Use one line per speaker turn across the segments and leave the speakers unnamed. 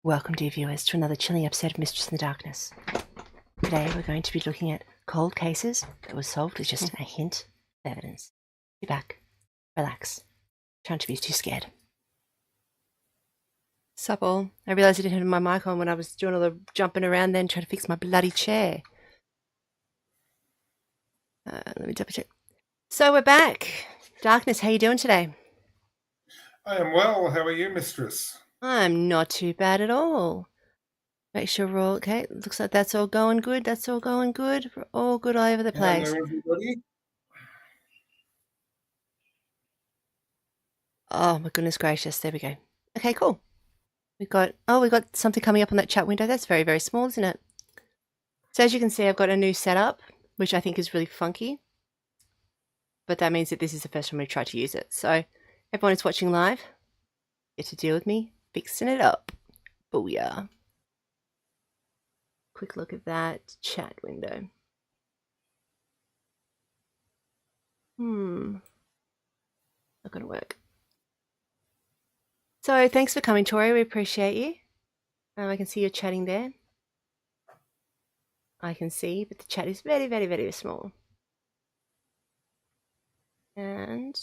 Welcome, dear viewers, to another chilling episode of Mistress in the Darkness. Today we're going to be looking at cold cases that were solved with just a hint of evidence. Sit back, relax, try not to be too scared. Sup all. I realised I didn't have my mic on when I was doing all the jumping around then trying to fix my bloody chair. Let me double check. So we're back. Darkness, how you doing today?
I am well. How are you, Mistress?
I'm not too bad at all. Make sure we're all okay. Looks like that's all going good. That's all going good. We're all good all over the place.
Hello, everybody.
Oh my goodness gracious. There we go. Okay, cool. We got something coming up on that chat window. That's very, very small, isn't it? So as you can see, I've got a new setup, which I think is really funky. But that means that this is the first time we tried to use it. So everyone who's watching live, get to deal with me fixing it up. Booyah. Quick look at that chat window. Not gonna work. So thanks for coming, Tori. We appreciate you. I can see you're chatting there. I can see, but the chat is very, very, very small. And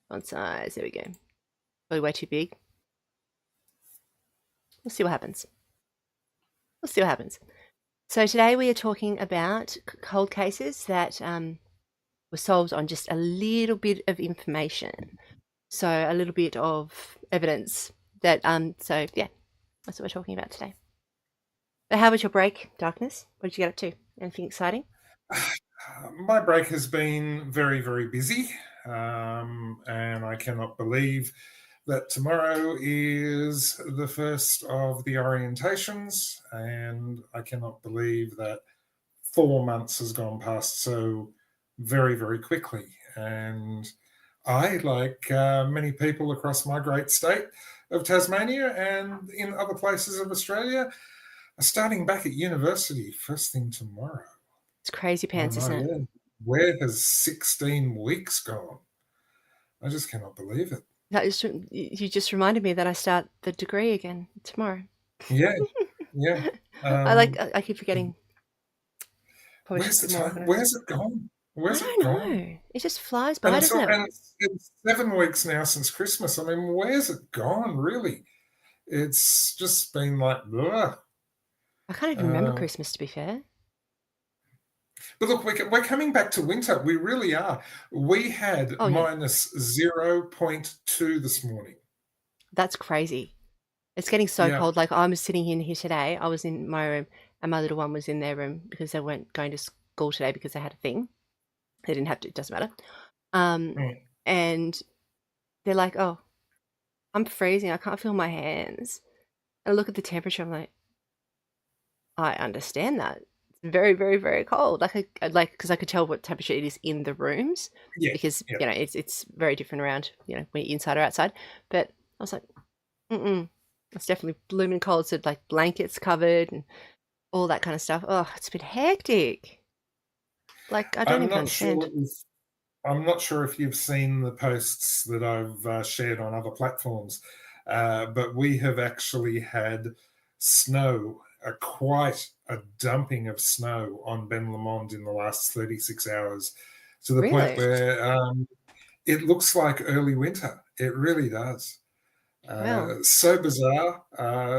font size, there we go. Probably way too big. We'll see what happens. So today we are talking about cold cases that were solved on just a little bit of information. So a little bit of evidence that, so yeah, that's what we're talking about today. But how was your break, Darkness? What did you get up to? Anything exciting?
My break has been very, very busy, and I cannot believe that tomorrow is the first of the orientations, and I cannot believe that 4 months has gone past so very, very quickly. And I, like many people across my great state of Tasmania and in other places of Australia, are starting back at university first thing tomorrow.
It's crazy pants,
Oh,
isn't it?
where has 16 weeks gone? I just cannot believe it.
You just reminded me that I start the degree again tomorrow.
Yeah, yeah.
I keep forgetting. Probably should
Where's
be
the
more
time?
organized.
Where's it gone?
I
Where's it
don't
gone?
know. It just flies
And
by, doesn't it?
it's 7 weeks now since Christmas. I mean, where's it gone, really? It's just been like, ugh.
I can't even remember Christmas, to be fair.
But look, we're coming back to winter. We really are. We had
Oh, yeah.
minus 0.2 this morning.
That's crazy. It's getting so
Yeah.
cold. Like, I was sitting in here today. I was in my room, and my little one was in their room because they weren't going to school today because they had a thing. They didn't have to. It doesn't matter.
Mm.
And they're like, "Oh, I'm freezing. I can't feel my hands." And I look at the temperature. I'm like, I understand that. It's very, very, very cold. Because I could tell what temperature it is in the rooms
Yeah.
because
Yeah.
it's very different around when you're inside or outside. But I was like, it's definitely blooming cold. So like blankets covered and all that kind of stuff. Oh, it's been hectic. Like I don't
I'm
even
not
understand.
sure if I'm not sure if you've seen the posts that I've shared on other platforms, but we have actually had snow, quite a dumping of snow on Ben Lomond in the last 36 hours, to the point
Really?
where it looks like early winter. It really does.
Well,
So bizarre,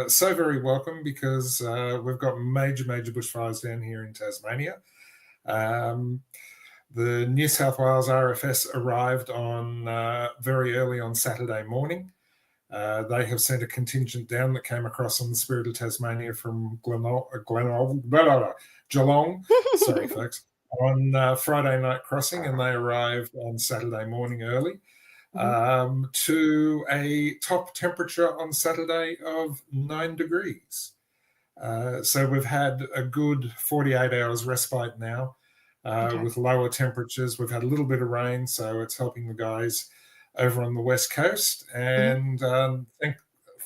so very welcome because we've got major, major bushfires down here in Tasmania. The New South Wales RFS arrived on very early on Saturday morning. They have sent a contingent down that came across on the Spirit of Tasmania from Geelong, sorry folks, on Friday night crossing, and they arrived on Saturday morning early. To a top temperature on Saturday of 9 degrees. So we've had a good 48 hours respite now with lower temperatures. We've had a little bit of rain, so it's helping the guys over on the West Coast. And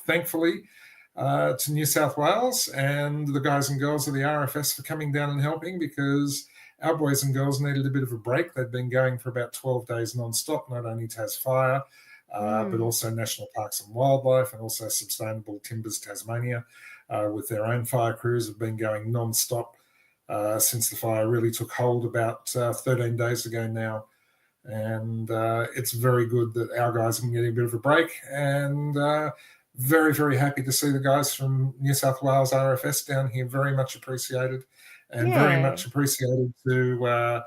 thankfully to New South Wales and the guys and girls of the RFS for coming down and helping, because our boys and girls needed a bit of a break. They'd been going for about 12 days non-stop, not only Tas Fire, but also National Parks and Wildlife, and also Sustainable Timbers Tasmania, with their own fire crews, have been going non-stop since the fire really took hold about 13 days ago now. And it's very good that our guys can get a bit of a break, and very, very happy to see the guys from New South Wales RFS down here. Very much appreciated, and very much appreciated to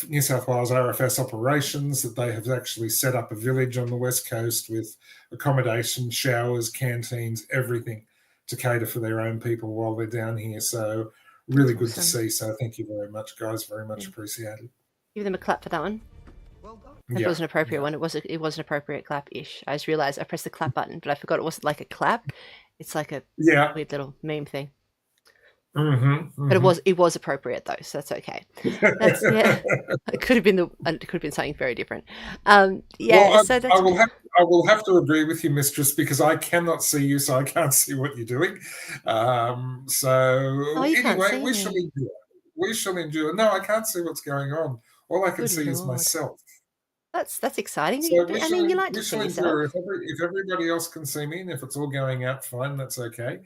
New South Wales RFS operations, that they have actually set up a village on the West Coast with accommodation, showers, canteens, everything to cater for their own people while they're down here. So really good to see. So thank you very much, guys. Very much appreciated.
Give them a clap for that one.
Well done.
That was an appropriate one. It was an appropriate clap-ish. I just realised I pressed the clap button, but I forgot it wasn't like a clap. It's like a weird little meme thing. But it was appropriate though, so that's okay. That's, it could have been something very different.
Well, I will have to agree with you, Mistress, because I cannot see you, so I can't see what you're doing. Anyway, we shall endure. We shall endure. No, I can't see what's going on. All I can see is myself.
That's exciting.
So you like to see yourself. If everybody else can see me, and if it's all going out fine, that's okay.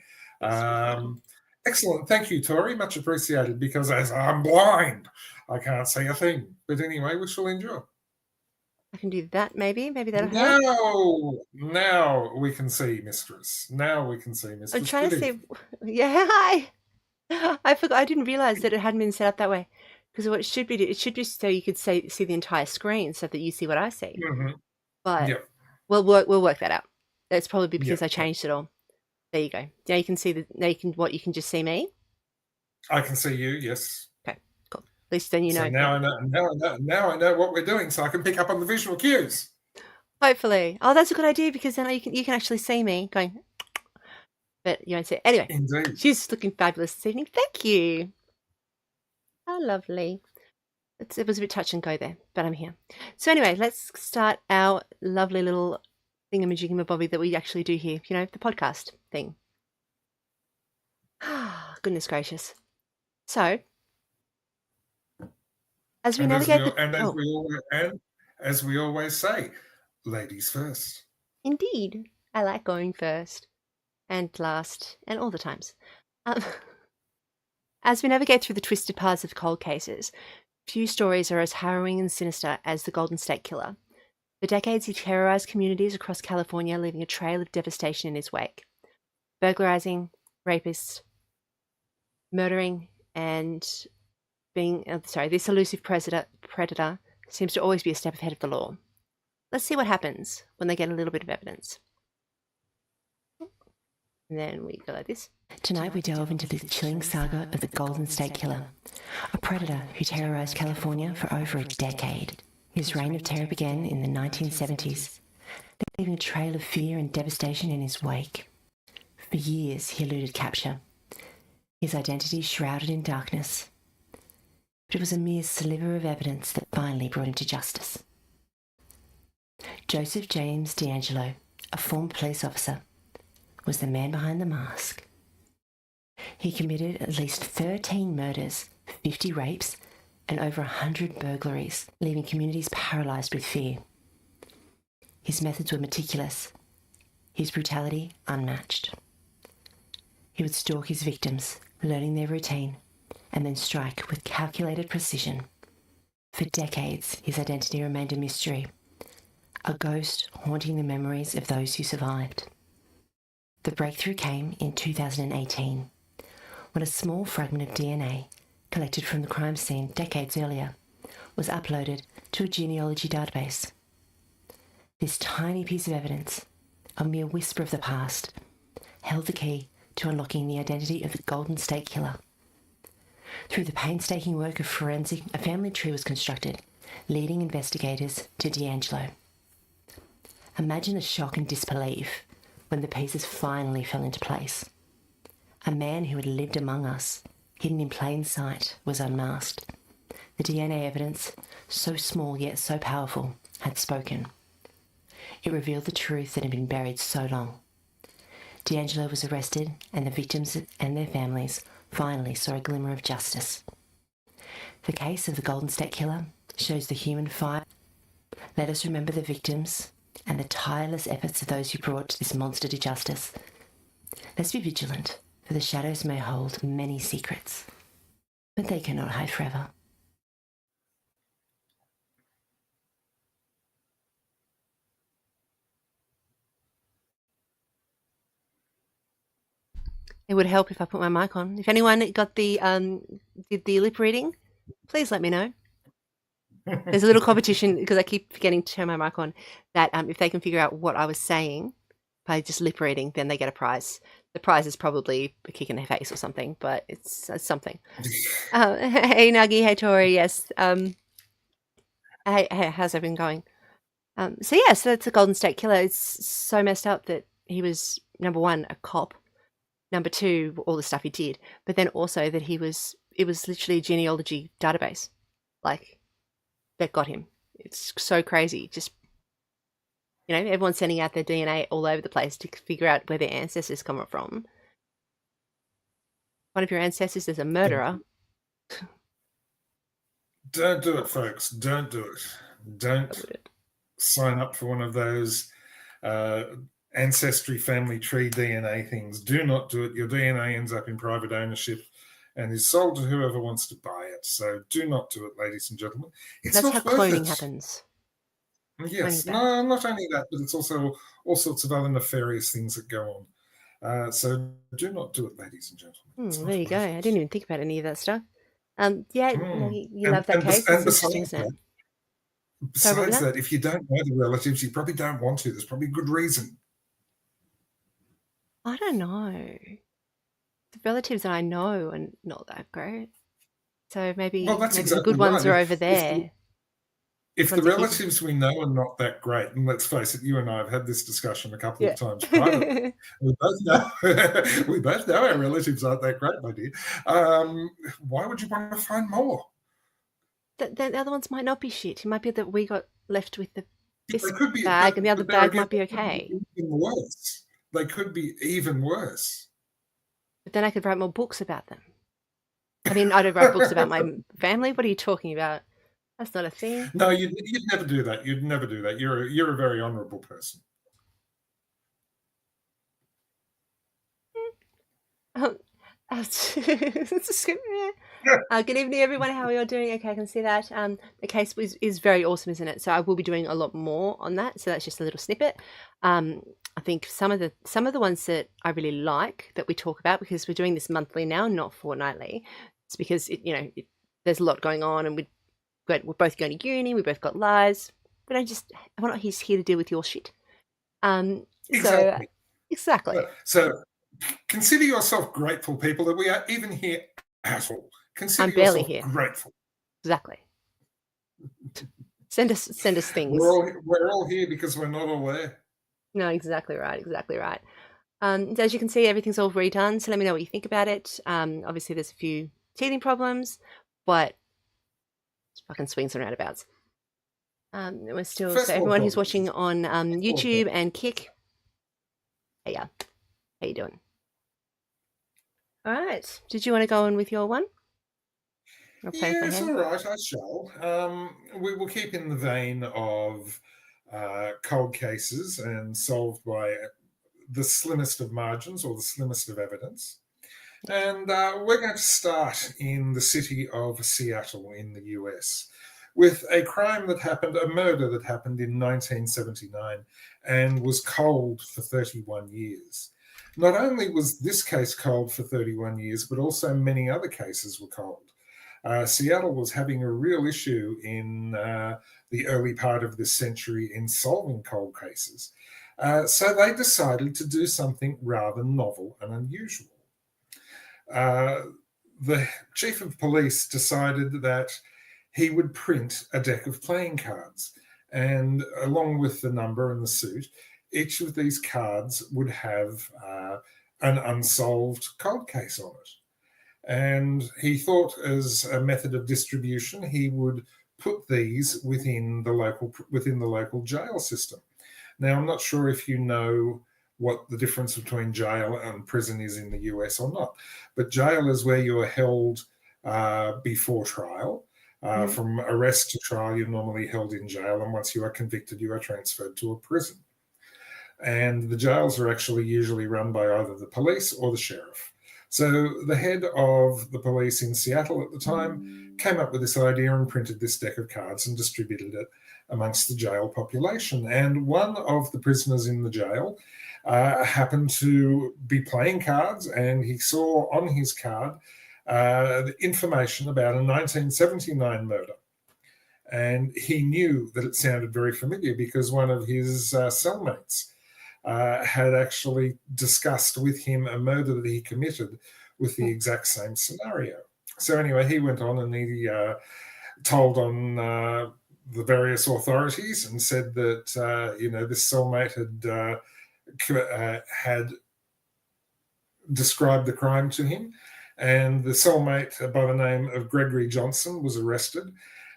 Excellent. Thank you, Tori. Much appreciated, because as I'm blind, I can't see a thing. But anyway, we shall endure.
I can do that, maybe. Maybe that'll help.
Now we can see, Mistress. Now we can see, Mistress.
I'm trying to see. Yeah, hi. I forgot. I didn't realize that it hadn't been set up that way. Because what it should be so you could see the entire screen, so that you see what I see. But we'll work that out. That's probably because I changed it all. There you go. Now you can see you can just see me.
I can see you. Yes.
Okay. Cool. At least then you know.
So now I know what we're doing, so I can pick up on the visual cues.
Hopefully. Oh, that's a good idea, because then you can actually see me going. But you won't see it. Anyway.
Indeed.
She's looking fabulous this evening. Thank you. How lovely. It was a bit touch and go there, but I'm here. So anyway, let's start our lovely little thingamajiggamabobby that we actually do here. You know, the podcast thing. Goodness gracious. So, as we navigate...
As we always say, ladies first.
Indeed. I like going first and last and all the times. As we navigate through the twisted paths of cold cases, few stories are as harrowing and sinister as the Golden State Killer. For decades, he terrorized communities across California, leaving a trail of devastation in his wake. Burglarizing, rapists, murdering, and this elusive predator seems to always be a step ahead of the law. Let's see what happens when they get a little bit of evidence. And then we go like this.
Tonight we delve into the chilling saga of the Golden State Killer, a predator who terrorized California for over a decade. His reign of terror began in the 1970s, leaving a trail of fear and devastation in his wake. For years he eluded capture, his identity shrouded in darkness. But it was a mere sliver of evidence that finally brought him to justice. Joseph James D'Angelo, a former police officer, was the man behind the mask. He committed at least 13 murders, 50 rapes, and over 100 burglaries, leaving communities paralysed with fear. His methods were meticulous, his brutality unmatched. He would stalk his victims, learning their routine, and then strike with calculated precision. For decades, his identity remained a mystery, a ghost haunting the memories of those who survived. The breakthrough came in 2018, when a small fragment of DNA collected from the crime scene decades earlier was uploaded to a genealogy database. This tiny piece of evidence, a mere whisper of the past, held the key to unlocking the identity of the Golden State Killer. Through the painstaking work of forensic, a family tree was constructed, leading investigators to D'Angelo. Imagine the shock and disbelief when the pieces finally fell into place. A man who had lived among us, hidden in plain sight, was unmasked. The DNA evidence, so small yet so powerful, had spoken. It revealed the truth that had been buried so long. D'Angelo was arrested, and the victims and their families finally saw a glimmer of justice. The case of the Golden State Killer shows the human fire Let us remember the victims and the tireless efforts of those who brought this monster to justice. Let's be vigilant, for the shadows may hold many secrets, but they cannot hide forever.
It would help if I put my mic on. If anyone got the did the lip reading, please let me know. There's a little competition because I keep forgetting to turn my mic on. That if they can figure out what I was saying by just lip reading, then they get a prize. The prize is probably a kick in the face or something, but it's something. Hey Nuggy, hey Tori, yes. Hey, how's everything going? So that's a Golden State Killer. It's so messed up that he was number one, a cop. Number two, all the stuff he did, but then also that it was literally a genealogy database, like that got him. It's so crazy. Just everyone's sending out their DNA all over the place to figure out where their ancestors come from. One of your ancestors is a murderer.
Don't do it, folks. Don't do it. Don't sign up for one of those ancestry family tree DNA things. Do not do it. Your DNA ends up in private ownership and is sold to whoever wants to buy it. So do not do it, ladies and gentlemen.
That's how cloning happens.
Yes. No, not only that, but it's also all sorts of other nefarious things that go on. So do not do it, ladies and gentlemen.
There you go. I didn't even think about any of that stuff. You love that case. It's interesting, isn't it?
Besides that, if you don't know the relatives, you probably don't want to. There's probably a good reason.
I don't know. The relatives that I know are not that great. So maybe the good ones are over there.
If the relatives we know are not that great, and let's face it, you and I have had this discussion a couple of times privately. we both know our relatives aren't that great, my dear. Why would you want to find more?
The other ones might not be shit. It might be that we got left with the bag, and the other bag might be okay.
Even worse. They could be even worse.
But then I could write more books about them. I mean, I don't write books about my family. What are you talking about? That's not a thing.
No, you'd never do that. You'd never do that. You're a very honourable person.
Good evening, everyone. How are you all doing? Okay, I can see that. The case is very awesome, isn't it? So I will be doing a lot more on that. So that's just a little snippet. I think some of the ones that I really like that we talk about, because we're doing this monthly now, not fortnightly. It's because there's a lot going on, and we're both going to uni. We both got lives. We're not here to deal with your shit.
Exactly.
Exactly.
So consider yourself grateful, people, that we are even here at all. Consider
I'm barely
yourself
here.
Grateful.
Exactly. Send us things.
We're all here because we're not all there.
No, exactly right. Exactly right. As you can see, everything's all redone. So let me know what you think about it. Obviously, there's a few teething problems, but it's fucking swings and roundabouts. We're still so everyone who's watching on YouTube and Kick. Hey, how you doing? All right. Did you want to go on with your one?
Yes, all right, I shall. We will keep in the vein of cold cases and solved by the slimmest of margins or the slimmest of evidence. And we're going to start in the city of Seattle in the US with a crime that happened, a murder that happened in 1979 and was cold for 31 years. Not only was this case cold for 31 years, but also many other cases were cold. Seattle was having a real issue in the early part of this century in solving cold cases. So they decided to do something rather novel and unusual. The chief of police decided that he would print a deck of playing cards, and along with the number and the suit, each of these cards would have an unsolved cold case on it. And he thought, as a method of distribution, he would put these within the local jail system. Now, I'm not sure if you know what the difference between jail and prison is in the US or not, but jail is where you are held before trial. From arrest to trial, you're normally held in jail, and once you are convicted, you are transferred to a prison. And the jails are actually usually run by either the police or the sheriff. So the head of the police in Seattle at the time came up with this idea and printed this deck of cards and distributed it amongst the jail population. And one of the prisoners in the jail happened to be playing cards, and he saw on his card the information about a 1979 murder. And he knew that it sounded very familiar because one of his cellmates had actually discussed with him a murder that he committed with the exact same scenario. So anyway, he went on and he told on the various authorities and said that this cellmate had described the crime to him, and the cellmate by the name of Gregory Johnson was arrested.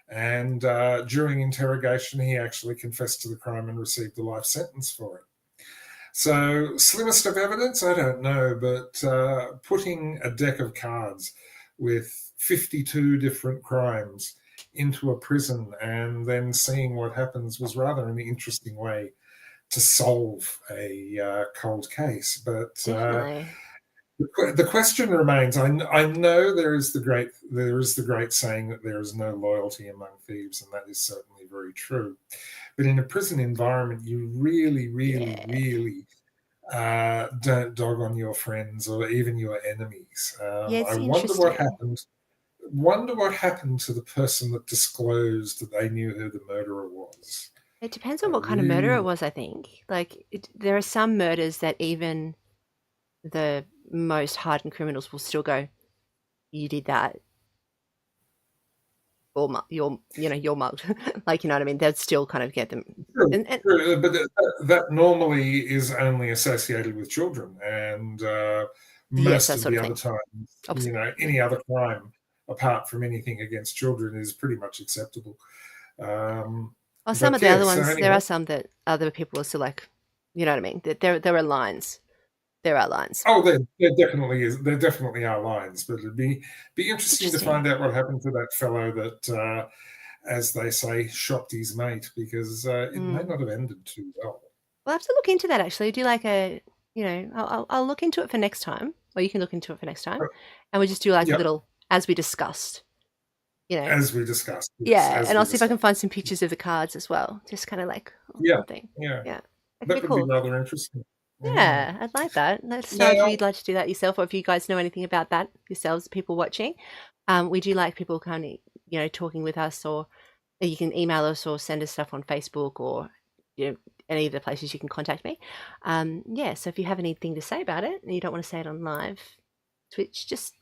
And during interrogation, he actually confessed to the crime and received a life sentence for it. So, slimmest of evidence, I don't know, but putting a deck of cards with 52 different crimes into a prison and then seeing what happens was rather an interesting way to solve a cold case. But the question remains. I know there is the great saying that there is no loyalty among thieves, and that is certainly very true. But in a prison environment, you really, really don't dog on your friends or even your enemies.
It's
I wonder what happened to the person that disclosed that they knew who the murderer was.
It depends on what kind of murder it was, I think. There are some murders that even the most hardened criminals will still go, you did that. Or you're mugged. You know what I mean? They'd still kind of get them.
True. But that normally is only associated with children, and most of the other times, any other crime apart from anything against children is pretty much acceptable.
Some of the other ones, there are some that other people are still like, you know what I mean? There are lines. There are lines.
Oh, there definitely is. There definitely are lines, but it'd be interesting to find out what happened to that fellow that, as they say, shopped his mate, because it may not have ended too well.
We'll have to look into that, actually. Do I'll look into it for next time, or you can look into it for next time, and we'll just do a little, as we discussed.
As we discussed. Yes,
and I'll see if I can find some pictures of the cards as well, just kind of something.
Yeah. That would be rather interesting.
Yeah, I'd like that. Let us know if you'd like to do that yourself, or if you guys know anything about that yourselves, people watching. We do like people kind of, talking with us, or you can email us or send us stuff on Facebook, or any of the places you can contact me. So if you have anything to say about it and you don't want to say it on live Twitch, just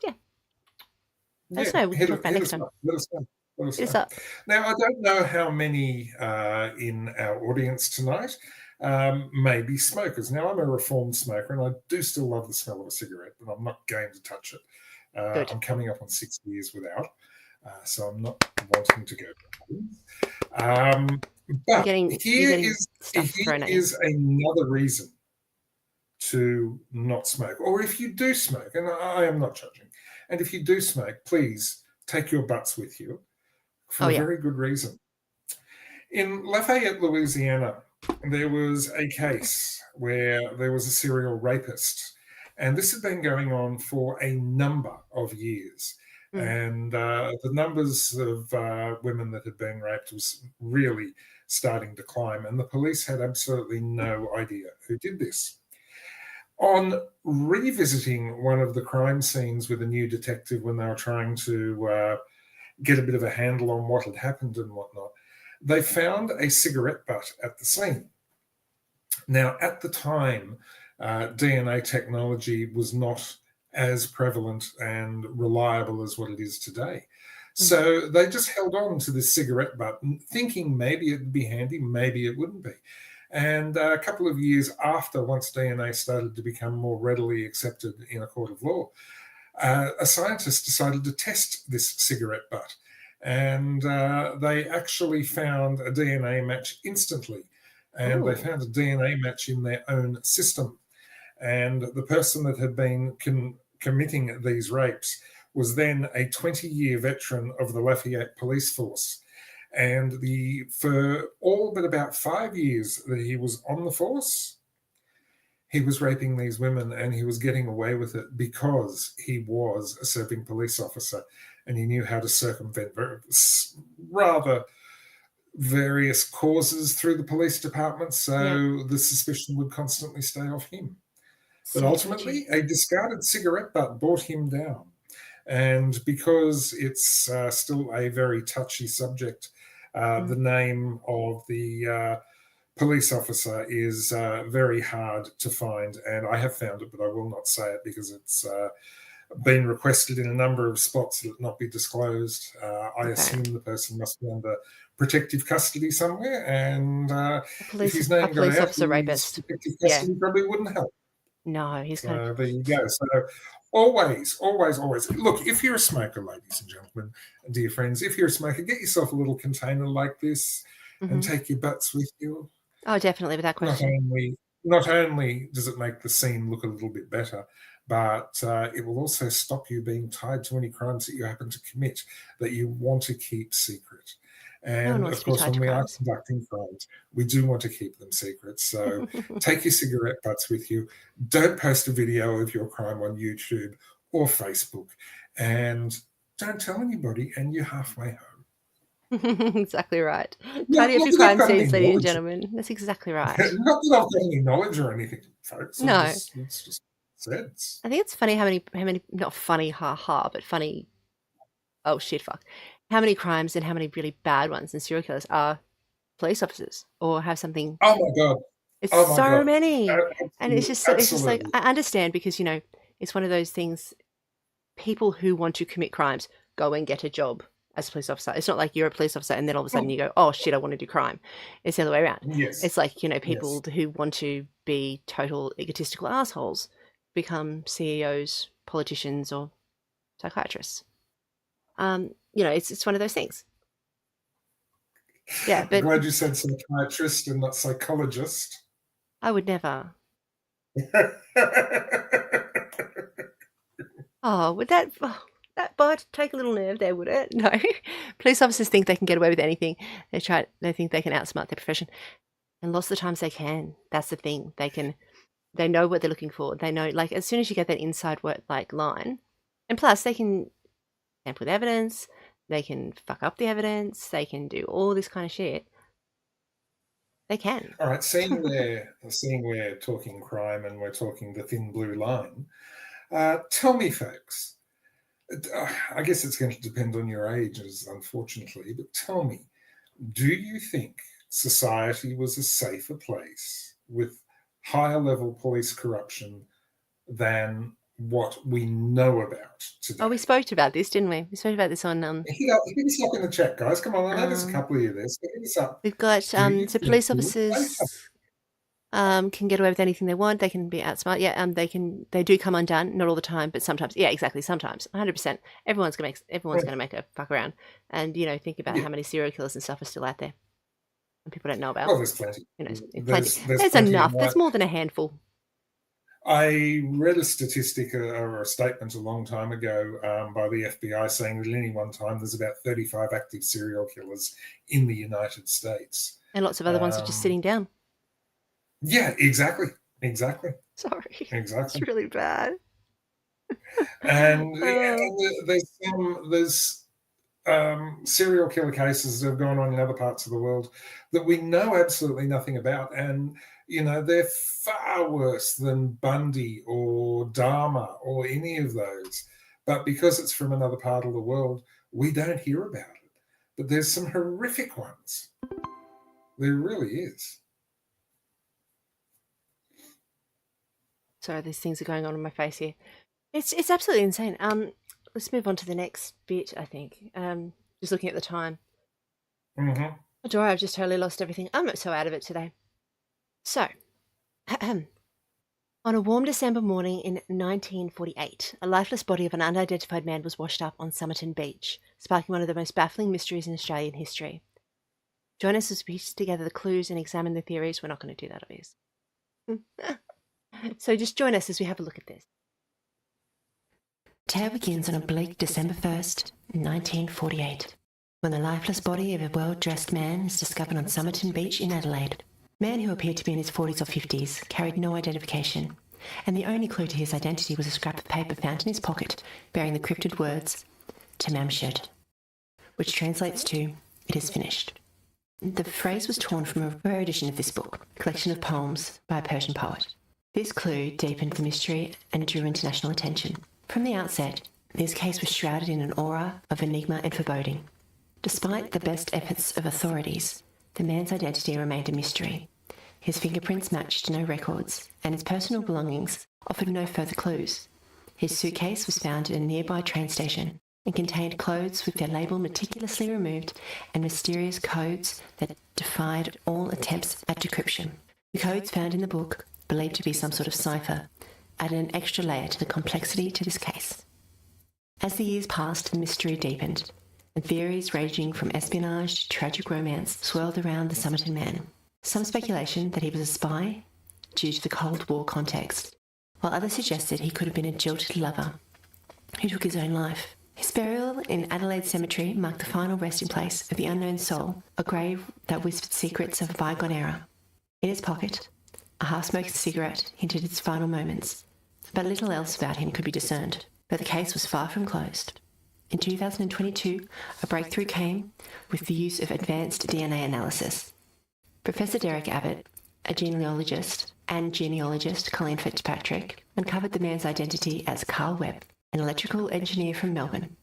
let us know. We can talk about next time.
Let us know. Now, I don't know how many in our audience tonight may be smokers. Now, I'm a reformed smoker, and I do still love the smell of a cigarette, but I'm not going to touch it. I'm coming up on 6 years without, so I'm not wanting to go. But here is another reason to not smoke. Or if you do smoke, and I am not judging, and if you do smoke, please take your butts with you for a very good reason. In Lafayette, Louisiana, there was a case where there was a serial rapist, and this had been going on for a number of years. And the numbers of women that had been raped was really starting to climb, and the police had absolutely no idea who did this. On revisiting one of the crime scenes with a new detective when they were trying to get a bit of a handle on what had happened and whatnot, they found a cigarette butt at the scene. Now, at the time, DNA technology was not as prevalent and reliable as what it is today. So they just held on to this cigarette butt, thinking maybe it'd be handy, maybe it wouldn't be. And a couple of years after, once DNA started to become more readily accepted in a court of law, a scientist decided to test this cigarette butt. And they actually found a DNA match instantly. And they found a DNA match in their own system. And the person that had been committing these rapes was then a 20-year veteran of the Lafayette Police Force. And for all but about 5 years that he was on the force, he was raping these women, and he was getting away with it because he was a serving police officer and he knew how to circumvent rather various causes through the police department. So the suspicion would constantly stay off him. But
So
ultimately,
touchy.
a discarded cigarette butt brought him down. And because it's still a very touchy subject, the name of the police officer is very hard to find. And I have found it, but I will not say it because it's been requested in a number of spots that it not be disclosed. I assume the person must be under protective custody somewhere. And if his
A
name got
police
out,
officer
his
rapist.
protective custody probably wouldn't help.
No, he's kind
So there you go. So always, always, always look, if you're a smoker, ladies and gentlemen, dear friends, if you're a smoker, get yourself a little container like this and take your butts with you.
Oh, definitely, without question.
Not only does it make the scene look a little bit better, but it will also stop you being tied to any crimes that you happen to commit that you want to keep secret.
No one
And
wants
of
to be
course,
tied
when
to
we are
crimes.
conducting crimes, we do want to keep them secret. So take your cigarette butts with you. Don't post a video of your crime on YouTube or Facebook. And don't tell anybody, and you're halfway home.
Exactly right.
Not
Tidy up your
that I've
crime
got any
scenes, ladies and
knowledge.
gentlemen. That's exactly right.
Not that I've got any knowledge or anything, folks.
No.
It's just sense.
I think it's funny how many, not funny, ha, but funny, oh shit, fuck. How many crimes and how many really bad ones and serial killers are police officers or have something.
Oh my God.
It's
Oh my
so
God.
many. And it's just like,
Absolutely.
I understand because, you know, it's one of those things, people who want to commit crimes go and get a job as a police officer. It's not like you're a police officer and then all of a sudden you go, oh shit, I want to do crime. It's the other way around.
Yes.
It's like, you know, people who want to be total egotistical assholes become CEOs, politicians, or psychiatrists. You know, it's one of those things. Yeah, but
I'm glad you said psychiatrist and not psychologist.
I would never. Oh, would that bite take a little nerve there, would it? No. Police officers think they can get away with anything. They think they can outsmart their profession. And lots of the times they can. That's the thing. They know what they're looking for. They know, like, as soon as you get that inside word like line, and plus they can tamper with evidence, they can fuck up the evidence, they can do all this kind of shit. They can.
All right, seeing we're talking crime and we're talking the thin blue line, tell me, folks, I guess it's going to depend on your ages, unfortunately, but tell me, do you think society was a safer place with higher level police corruption than what we know about today?
Oh, we spoke about this, didn't we? We spoke about this on
Hit us up in the chat, guys. Come on, I know there's a couple of you there, so hit us up.
We've got
Do you
so
think
police
we were safer?
officers can get away with anything they want. They can be outsmart. Yeah, they do come undone, not all the time, but sometimes. Yeah, exactly. Sometimes, 100%. Everyone's gonna make a fuck around, and you know, think about how many serial killers and stuff are still out there, and people don't know about.
Well, there's plenty.
You know,
There's
There's
plenty
enough. There's more than a handful.
I read a statistic or a statement a long time ago by the FBI saying that at any one time there's about 35 active serial killers in the United States.
And lots of other ones are just sitting down.
Yeah, exactly.
Sorry.
Exactly.
It's really bad.
And there's serial killer cases that have gone on in other parts of the world that we know absolutely nothing about. And, you know, they're far worse than Bundy or Dahmer or any of those. But because it's from another part of the world, we don't hear about it. But there's some horrific ones. There really is.
Sorry, these things are going on in my face here. It's absolutely insane. Let's move on to the next bit, I think. Just looking at the time.
Mm-hmm.
Adora, I've just totally lost everything. I'm so out of it today. So, on a warm December morning in 1948, a lifeless body of an unidentified man was washed up on Somerton Beach, sparking one of the most baffling mysteries in Australian history. Join us as we piece together the clues and examine the theories. We're not going to do that, obviously. So just join us as we have a look at this.
The tale begins on a bleak December 1st, 1948, when the lifeless body of a well-dressed man is discovered on Somerton Beach in Adelaide. A man who appeared to be in his 40s or 50s carried no identification, and the only clue to his identity was a scrap of paper found in his pocket bearing the cryptic words, Tamamshud, which translates to, "It is finished." The phrase was torn from a rare edition of this book, a collection of poems by a Persian poet. This clue deepened the mystery and drew international attention. From the outset, this case was shrouded in an aura of enigma and foreboding. Despite the best efforts of authorities, the man's identity remained a mystery. His fingerprints matched no records, and his personal belongings offered no further clues. His suitcase was found at a nearby train station and contained clothes with their label meticulously removed and mysterious codes that defied all attempts at decryption. The codes found in the book, believed to be some sort of cipher, added an extra layer to the complexity to this case. As the years passed, the mystery deepened, and theories ranging from espionage to tragic romance swirled around the Somerton man. Some speculation that he was a spy due to the Cold War context, while others suggested he could have been a jilted lover who took his own life. His burial in Adelaide Cemetery marked the final resting place of the unknown soul, a grave that whispered secrets of a bygone era. In his pocket, a half-smoked cigarette hinted its final moments, but little else about him could be discerned. But the case was far from closed. In 2022, a breakthrough came with the use of advanced DNA analysis. Professor Derek Abbott, a genealogist, and genealogist Colleen Fitzpatrick uncovered the man's identity as Carl Webb, an electrical engineer from Melbourne.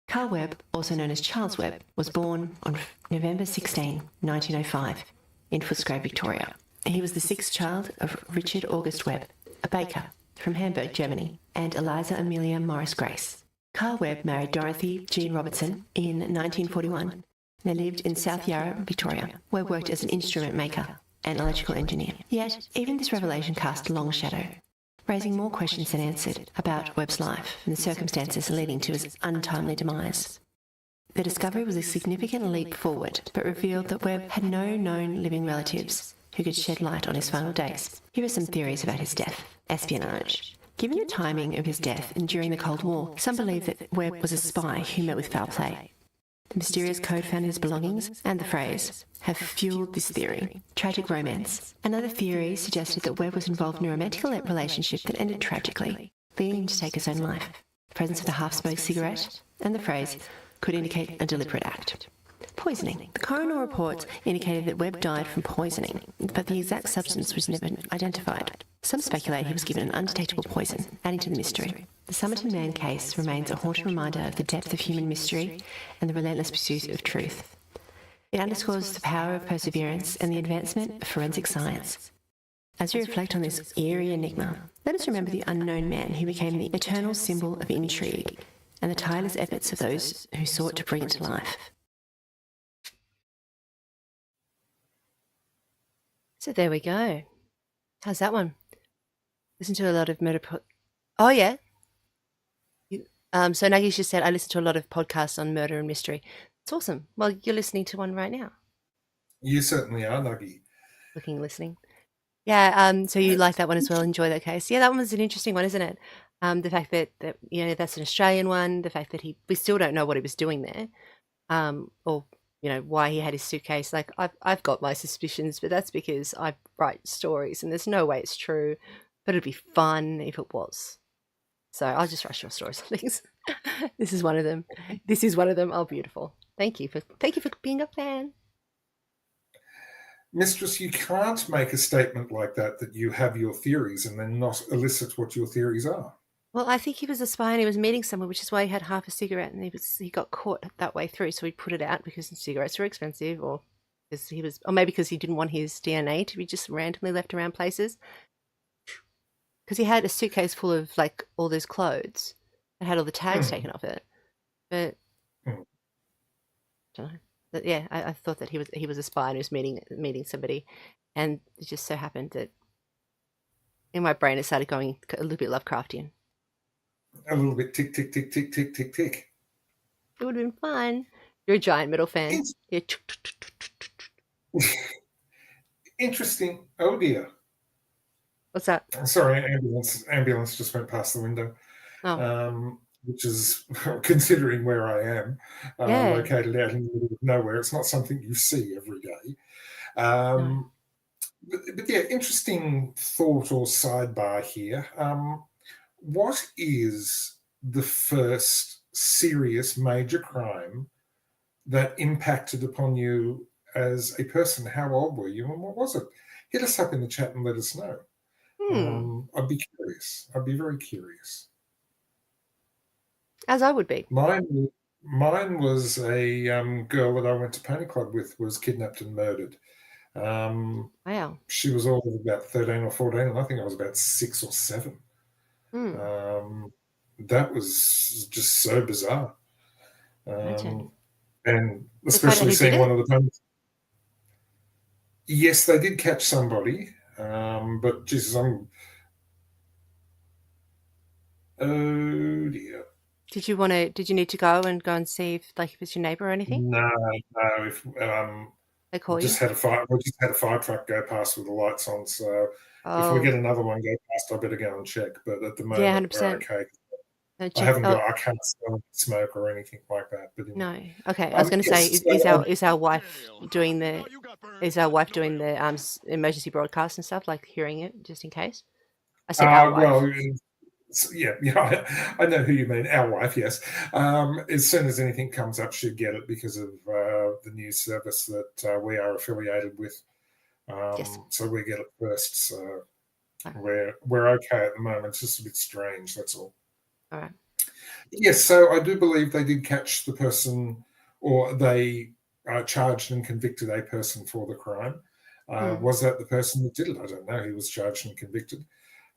Carl Webb, also known as Charles Webb, was born on November 16, 1905, in Footscray, Victoria. He was the sixth child of Richard August Webb, a baker from Hamburg, Germany, and Eliza Amelia Morris Grace. Carl Webb married Dorothy Jean Robertson in 1941. They lived in South Yarra, Victoria, where he worked as an instrument maker and electrical engineer. Yet, even this revelation cast a long shadow, raising more questions than answered about Webb's life and the circumstances leading to his untimely demise. The discovery was a significant leap forward, but revealed that Webb had no known living relatives who could shed light on his final days. Here are some theories about his death. Espionage. Given the timing of his death and during the Cold War, some believe that Webb was a spy who met with foul play. The mysterious code found in his belongings and the phrase have fueled this theory. Tragic romance. Another theory suggested that Webb was involved in a romantic relationship that ended tragically, leading him to take his own life. The presence of the half-smoked cigarette and the phrase could indicate a deliberate act. Poisoning. The coroner report indicated that Webb died from poisoning, but the exact substance was never identified. Some speculate he was given an undetectable poison, adding to the mystery. The Somerton Man case remains a haunting reminder of the depth of human mystery and the relentless pursuit of truth. It underscores the power of perseverance and the advancement of forensic science. As we reflect on this eerie enigma, let us remember the unknown man who became the eternal symbol of intrigue and the tireless efforts of those who sought to bring it to life.
So there we go. How's that one? Listen to a lot of Oh, yeah. So Nagi's just said, I listen to a lot of podcasts on murder and mystery. It's awesome. Well, you're listening to one right now.
You certainly are, Nuggie.
Listening. Yeah, so you like that one as well, enjoy that case. Yeah, that one was an interesting one, isn't it? The fact that that's an Australian one, the fact that we still don't know what he was doing there, or why he had his suitcase. Like I've got my suspicions, but that's because I write stories and there's no way it's true, but it'd be fun if it was. So I'll just rush your stories on things. This is one of them. Oh, beautiful. Thank you for being a fan.
Mistress, you can't make a statement like that you have your theories and then not elicit what your theories are.
Well, I think he was a spy and he was meeting someone, which is why he had half a cigarette and he got caught that way through. So he put it out because cigarettes were expensive, or maybe because he didn't want his DNA to be just randomly left around places. Because he had a suitcase full of like all those clothes and had all the tags taken off it. But I don't know. But yeah, I thought that he was a spy and he was meeting somebody, and it just so happened that in my brain it started going a little bit Lovecraftian.
A little bit tick, tick, tick, tick, tick, tick, tick.
It would have been fun. You're a giant metal fan. Yeah.
Interesting. Oh dear.
What's that?
Sorry, ambulance just went past the window.
Oh.
which is, considering where I am,
Yeah.
located out in the middle of nowhere, it's not something you see every day.
No.
But yeah, interesting thought or sidebar here. What is the first serious major crime that impacted upon you as a person? How old were you and what was it? Hit us up in the chat and let us know. I'd be curious. I'd be very curious.
As I would be.
Mine was a girl that I went to pony club with was kidnapped and murdered.
Wow.
She was all of about 13 or 14, and I think I was about 6 or 7. That was just so bizarre.
Imagine.
And
Did they find out
especially
who did
seeing one
it?
of the ponies. Yes, they did catch somebody, but Jesus, oh dear.
Did you need to go and see if it's your neighbour or anything?
No. If
They call you?
we just had a fire truck go past with the lights on. So if we
Oh,
get another one go past, I better go and check. But at the
yeah,
moment, we're
100%.
okay.
No,
I
check. Oh,
can't smell smoke or anything like that. But
no. Okay, I was going to say,
yes,
is our wife doing the emergency broadcast and stuff, like hearing it just in case? I said our wife.
well, I know who you mean. Our wife, yes. As soon as anything comes up, she'd get it because of the news service that we are affiliated with.
Yes.
So we get it first. So
Right.
we're okay at the moment. It's just a bit strange. That's all.
All right.
Yes. So I do believe they did catch the person, or they charged and convicted a person for the crime. Was that the person that did it? I don't know. He was charged and convicted.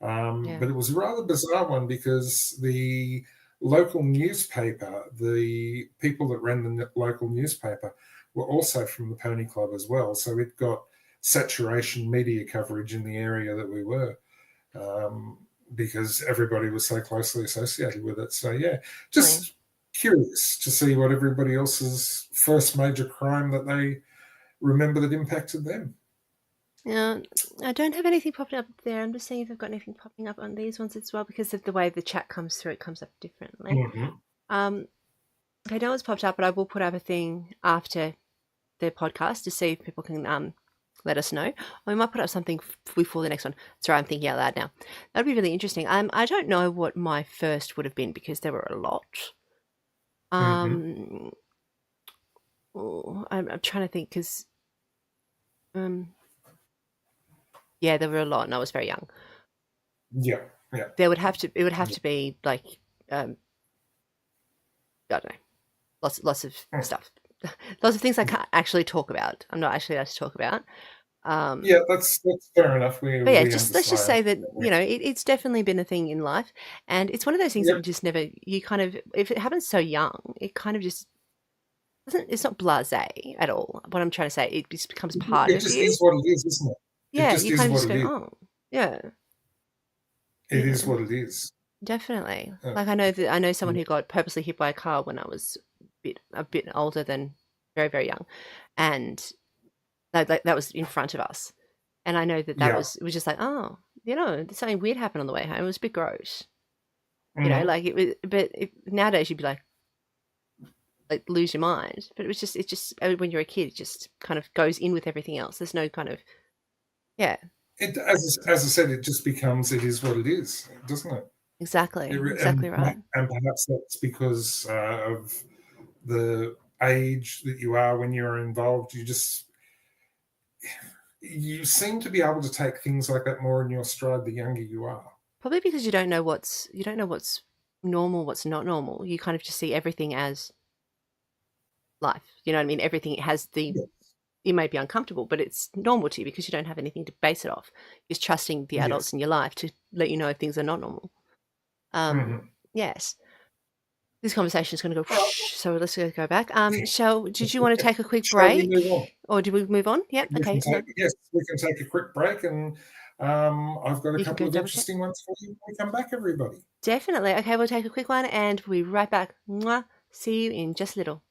Yeah.
But it was a rather bizarre one because the local newspaper, the people that ran the local newspaper, were also from the Pony Club as well. So it got saturation media coverage in the area that we were, because everybody was so closely associated with it. So yeah, just curious to see what everybody else's first major crime that they remember that impacted them.
Yeah, I don't have anything popping up there. I'm just seeing if I've got anything popping up on these ones as well, because of the way the chat comes through, it comes up differently. Okay, no one's popped up, but I will put up a thing after the podcast to see if people can let us know. Or we might put up something before the next one. Sorry, I'm thinking out loud now. That would be really interesting. I don't know what my first would have been because there were a lot. I'm trying to think because yeah, there were a lot, and I was very young.
Yeah.
It would have to be like I don't know, lots of stuff, lots of things I can't actually talk about. I'm not actually allowed to talk about.
Yeah, that's fair enough.
But yeah, let's just say that it's definitely been a thing in life, and it's one of those things that you just never. You kind of, if it happens so young, it kind of just doesn't. It's not blasé at all. What I'm trying to say, it just becomes part of you.
It just is what it is, isn't it?
Yeah,
it just
you
is
kind of
what
just
it
go,
is.
oh, yeah.
It is what it is.
Definitely. Like I know someone who got purposely hit by a car when I was a bit older than very, very young, and that was in front of us. And I know that was just like, oh, something weird happened on the way home. It was a bit gross, like it was. But nowadays you'd be like lose your mind. But it's just when you're a kid, it just kind of goes in with everything else. There's no kind of
As I said, it just becomes it is what it is, doesn't it?
Exactly right.
And perhaps that's because of the age that you are when you're involved. You seem to be able to take things like that more in your stride the younger you are.
Probably because you don't know what's normal, what's not normal. You kind of just see everything as life. You know what I mean? Everything has it may be uncomfortable, but it's normal to you because you don't have anything to base it off. You're just trusting the adults in your life to let you know if things are not normal. Yes. This conversation is going to go, so let's go back. Did you want to take a quick break? Or did we move on? Yep. Okay.
Yes, we can take a quick break, and I've got a couple of interesting ones for you when we come back, everybody.
Definitely. Okay, we'll take a quick one, and we'll be right back. Mwah. See you in just a little.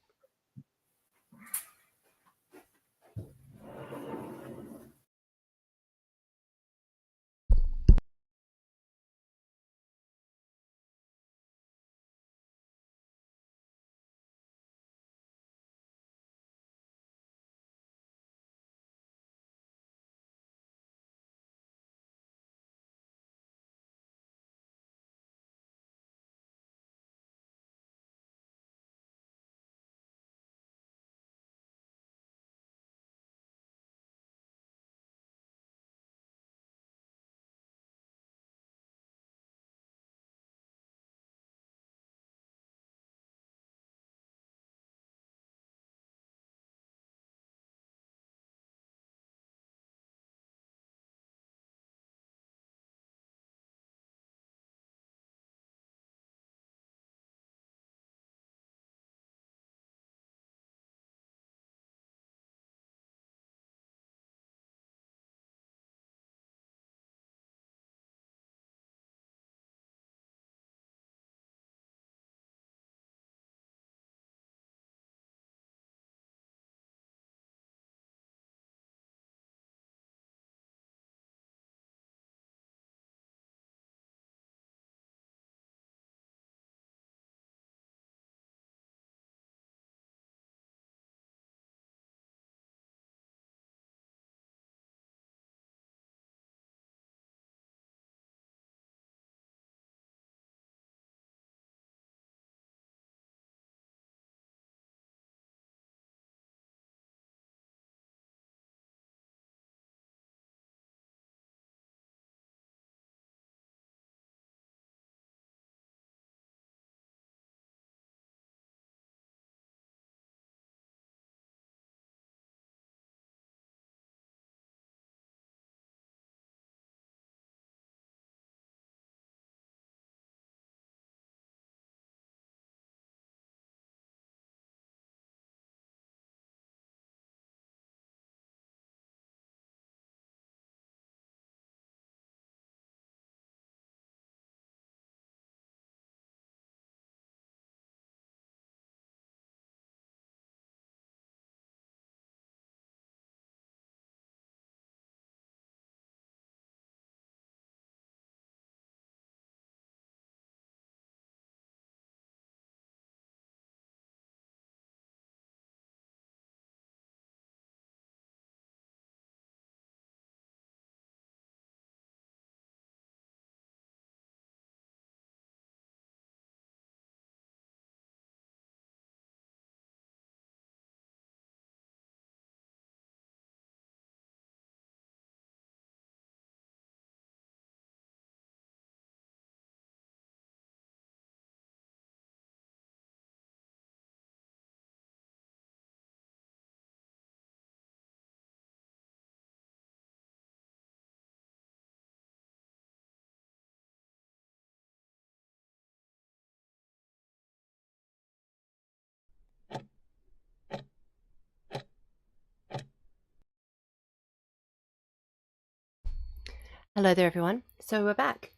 Hello there, everyone. So we're back.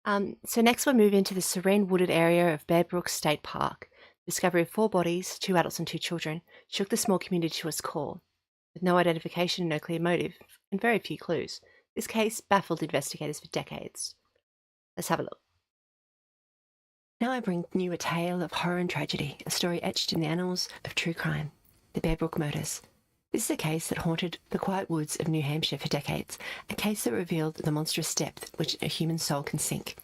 So next we'll move into the serene wooded area of Bear Brook State Park. Discovery of 4 bodies, 2 adults and 2 children, shook the small community to its core. With no identification, no clear motive, and very few clues, this case baffled investigators for decades. Let's have a look.
Now I bring you a tale of horror and tragedy, a story etched in the annals of true crime, the Bear Brook murders. This is a case that haunted the quiet woods of New Hampshire for decades, a case that revealed the monstrous depth which a human soul can sink.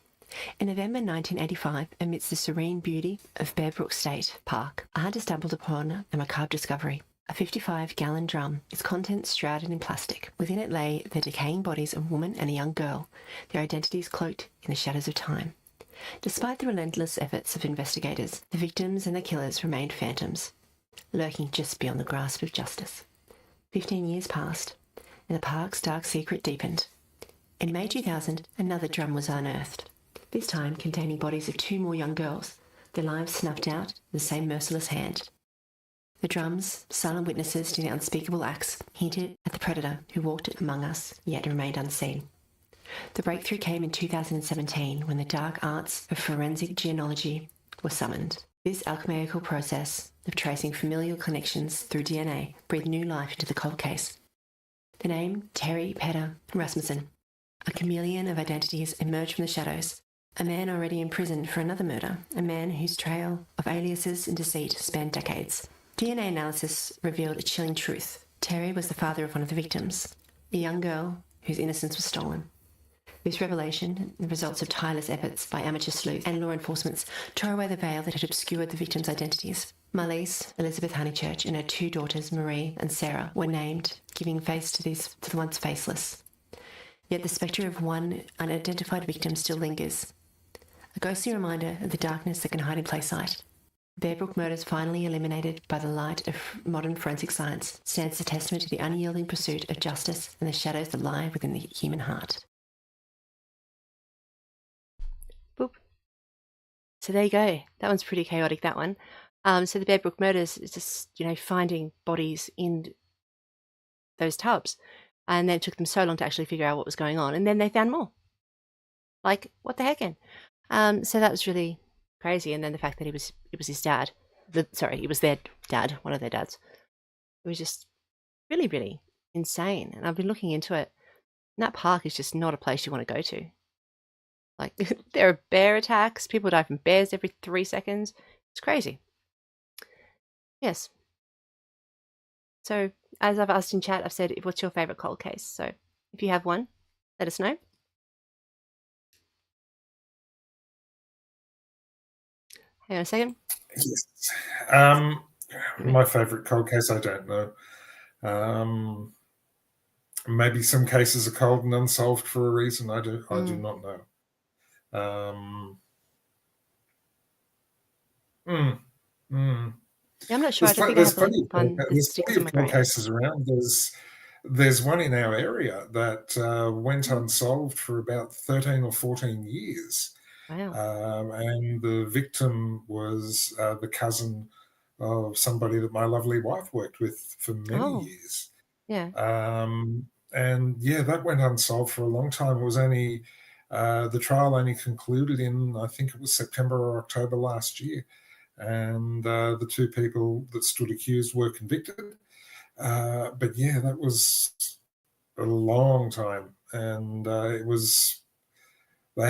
In November 1985, amidst the serene beauty of Bear Brook State Park, a hunter stumbled upon a macabre discovery. A 55-gallon drum, its contents shrouded in plastic. Within it lay the decaying bodies of a woman and a young girl, their identities cloaked in the shadows of time. Despite the relentless efforts of investigators, the victims and the killers remained phantoms, lurking just beyond the grasp of justice. 15 years passed, and the park's dark secret deepened. In May 2000, another drum was unearthed, this time containing bodies of 2 more young girls, their lives snuffed out in the same merciless hand. The drums, silent witnesses to the unspeakable acts, hinted at the predator who walked among us yet remained unseen. The breakthrough came in 2017 when the dark arts of forensic genealogy were summoned. This alchemical process of tracing familial connections through DNA breathed new life into the cold case. The name Terry Petter Rasmussen, a chameleon of identities, emerged from the shadows. A man already imprisoned for another murder, a man whose trail of aliases and deceit spanned decades. DNA analysis revealed a chilling truth. Terry was the father of one of the victims, a young girl whose innocence was stolen. This revelation, the results of tireless efforts by amateur sleuths and law enforcement, tore away the veil that had obscured the victims' identities. Marlies, Elizabeth Honeychurch, and her 2 daughters, Marie and Sarah, were named, giving face to the once faceless. Yet the spectre of one unidentified victim still lingers, a ghostly reminder of the darkness that can hide in plain sight. Bear Brook murders finally eliminated by the light of modern forensic science stands a testament to the unyielding pursuit of justice and the shadows that lie within the human heart.
Boop. So there you go. That one's pretty chaotic, that one. So the Bear Brook murders is just, finding bodies in those tubs. And then it took them so long to actually figure out what was going on. And then they found more. Like, what the heck? So that was really crazy. And then the fact that it was his dad. It was their dad, one of their dads. It was just really, really insane. And I've been looking into it. And that park is just not a place you want to go to. Like, there are bear attacks. People die from bears every 3 seconds. It's crazy. Yes. So, as I've asked in chat, I've said, what's your favourite cold case? So, if you have one, let us know. Hang on a second.
Yes. My favourite cold case, I don't know. Maybe some cases are cold and unsolved for a reason. I do not know.
Yeah, I'm not sure.
There's plenty of cold
brain
cases around. There's one in our area that went unsolved for about 13 or 14 years.
Wow.
And the victim was the cousin of somebody that my lovely wife worked with for many years.
Yeah.
And yeah, that went unsolved for a long time. It was only the trial only concluded in, I think it was September or October last year. And the 2 people that stood accused were convicted. But yeah, that was a long time. And they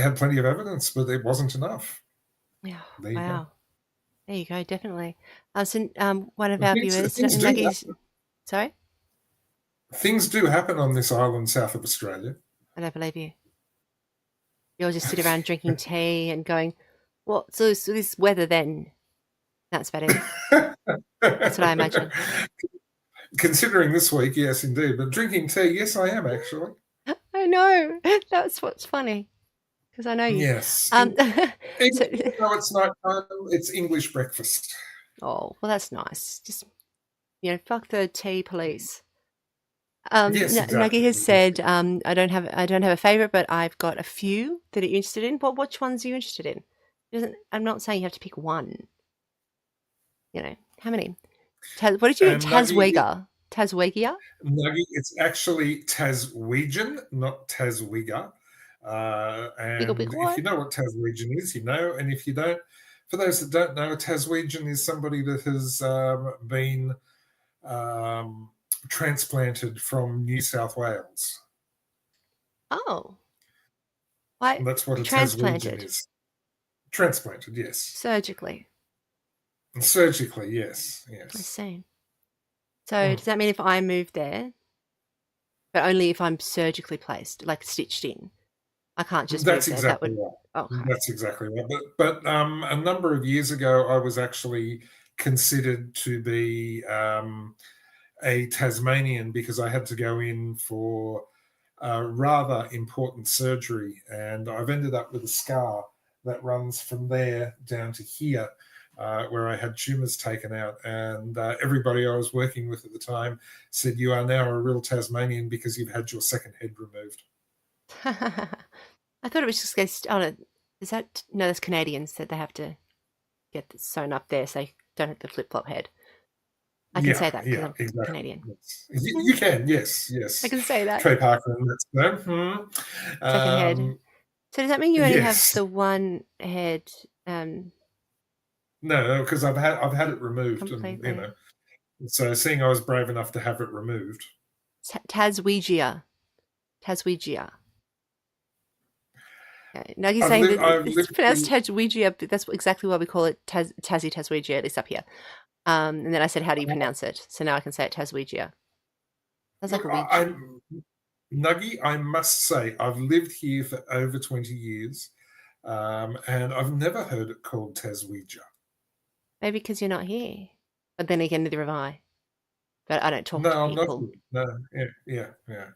had plenty of evidence, but it wasn't enough.
Yeah.
There you go.
There you go, definitely. So one of our viewers, Nuggies, sorry?
Things do happen on this island south of Australia.
I don't believe you. You'll just sit around drinking tea and going, what? So this weather then? That's about it. That's what I imagine.
Considering this week, yes, indeed. But drinking tea, yes, I am actually.
I know. That's what's funny. Because I know you.
Yes. Even though it's night time, it's English breakfast.
Oh, well, that's nice. Just, fuck the tea police.
Yes, exactly.
Nuggie has said, I don't have a favourite, but I've got a few that are you interested in. Which ones are you interested in? I'm not saying you have to pick one. How many? What did you get? Taswega. Taswegia?
Nuggy, it's actually Taswegian, not Taswiga.
Wiggle,
And
wiggle,
if you
what?
know what Taswegian is, you know. And if you don't, for those that don't know, Taswegian is somebody that has been transplanted from New South Wales.
Oh. Why?
And that's what a Taswegian
Transplanted
is. Transplanted, yes.
surgically.
Surgically, yes,
I
yes.
see. So does that mean if I move there, but only if I'm surgically placed, like stitched in? I can't just move
That's
there. That
exactly
would.
right.
Okay.
That's exactly right. But a number of years ago, I was actually considered to be a Tasmanian because I had to go in for rather important surgery, and I've ended up with a scar that runs from there down to here, where I had tumours taken out. And everybody I was working with at the time said, "You are now a real Tasmanian because you've had your second head removed."
I thought it was just guys. Oh no, is that no? That's Canadians that they have to get this sewn up there so they don't have the flip flop head. I can
Yeah,
say that because
yeah,
I'm
exactly.
Canadian.
Yes. You can, yes,
I
yes.
can say that.
Trey Parker and that's them.
Second head. So does that mean you only have
Yes.
the one head
No, because I've had it removed, and
completely?
so seeing I was brave enough to have it removed.
Taswegia. Taswegia. Okay. Now you're
I've
saying
lived.
that
I've
it's
lived.
pronounced Taswegia, but that's exactly why we call it Tassie Taswegia, at least up here. And then I said, how do you pronounce it? So now I can say it Taswegia. Sounds like
Look,
a Ouija.
Nuggy. I must say, I've lived here for over 20 years, and I've never heard it called Taswegia.
Maybe because you're not here. But then again, neither have I. But I don't talk to
No, I'm not
people.
here. No, yeah.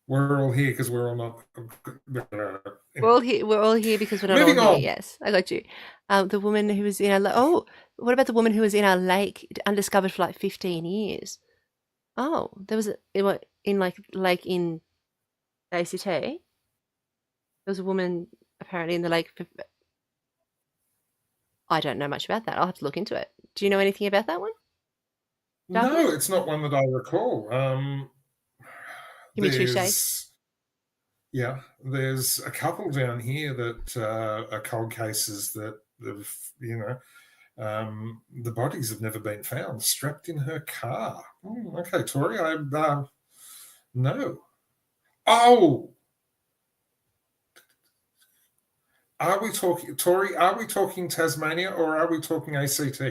We're all here because we're all not.
We're all here because we're not all
Moving
here.
on.
Yes, I got you. The woman who was in our what about the woman who was in our lake undiscovered for like 15 years? Oh, there was in like lake in ACT. There was a woman apparently in the lake. I don't know much about that. I'll have to look into it. Do you know anything about that one? Darby?
No, it's not one that I recall.
Give me two shades.
There's a couple down here that are cold cases that have, the bodies have never been found, strapped in her car. Okay, Tori, no. Oh, are we talking, Tori? Are we talking Tasmania or are we talking ACT?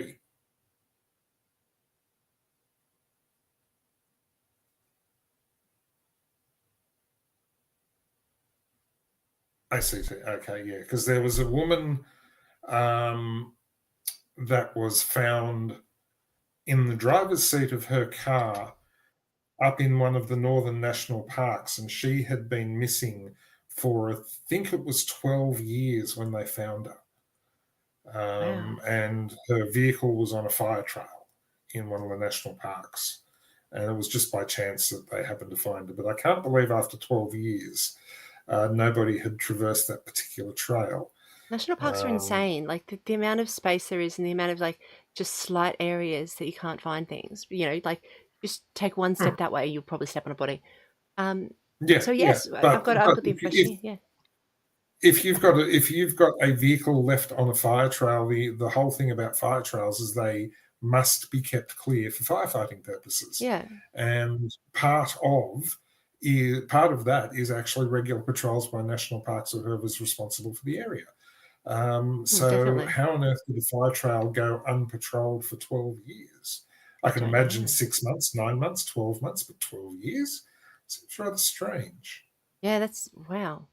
ACT. Okay, yeah, because there was a woman that was found in the driver's seat of her car up in one of the northern national parks, and she had been missing for, I think it was 12 years when they found her.
Wow.
And her vehicle was on a fire trail in one of the national parks. And it was just by chance that they happened to find her. But I can't believe after 12 years, nobody had traversed that particular trail.
National parks are insane. Like the amount of space there is and the amount of like just slight areas that you can't find things. Like just take one step that way, you'll probably step on a body. So yes, I've got the impression. Yeah.
If you've got a vehicle left on a fire trail, the whole thing about fire trails is they must be kept clear for firefighting purposes.
Yeah.
And part of that is actually regular patrols by national parks or whoever's responsible for the area. So
Definitely.
how on earth did a fire trail go unpatrolled for 12 years? I can imagine 6 months, 9 months, 12 months, but 12 years seems rather strange.
Yeah, that's wow.